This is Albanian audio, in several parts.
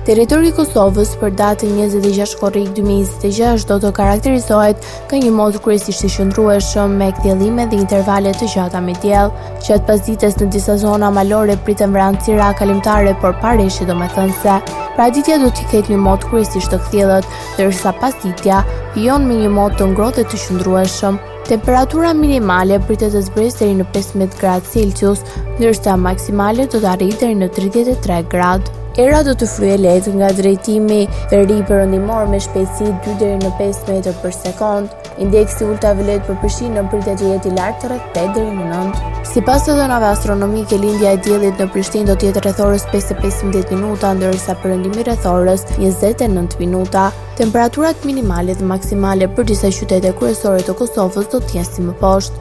Territori i Kosovës për datën 26 korrik 2026 do të karakterizohet nga një mod kryesisht i qëndrueshëm me kthjellime dhe intervale të gjata me diell. Gjatë pasdites në disa zona malore pritën vranësira kalimtare, por pa reshje domethënëse. Praditja do të ketë një mod kryesisht të kthjellët, ndërsa pasditja vijon me një mod të ngrohtë dhe të qëndrueshëm. Temperatura minimale pritet të zbresë deri në 15 gradë Celsius, ndërsa maksimale do të arrijë deri në 33 gradë. Era do të fryejë lehtë nga drejtimi veri perëndimor me shpejtësi 2 deri në 5 metër për sekond. Indeksi ultraviolet për Prishtinën pritet të jetë i lartë rreth 8 deri në 9. Sipas të dhënave astronomike, lindja e diellit në Prishtinë do të jetë rreth orës 5:15 minuta, ndërsa perëndimi rreth orës 29 minuta. Temperaturat minimale dhe maksimale për disa qytete kryesore të Kosovës do të jenë si më poshtë.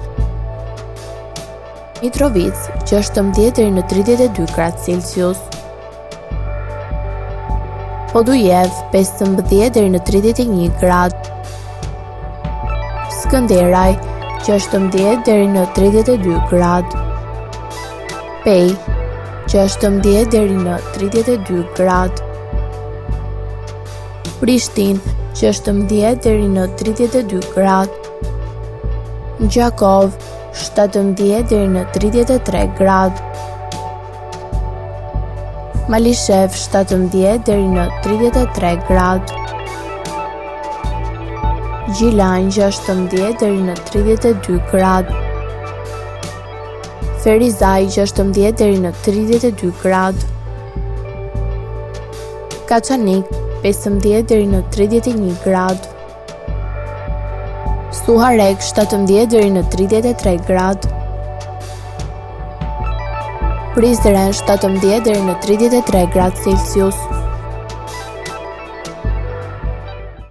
Mitrovic 16 deri në 32 gradë Celsius. Podujev 15 deri në 31 gradë. Skënderaj 16 deri në 32 gradë. Pej 16 deri në 32 gradë. Prishtinë 16 deri në 32 gradë. Gjakov 17 deri në 33 gradë. Malishev 17 deri në 33 gradë. Gjilan 16 deri në 32 gradë. Ferizaj 16 deri në 32 gradë. Kaçanik 15 deri në 31 gradë. Suharek 17 deri në 33 gradë. Prizren 17 deri në 33 gradë Celsius.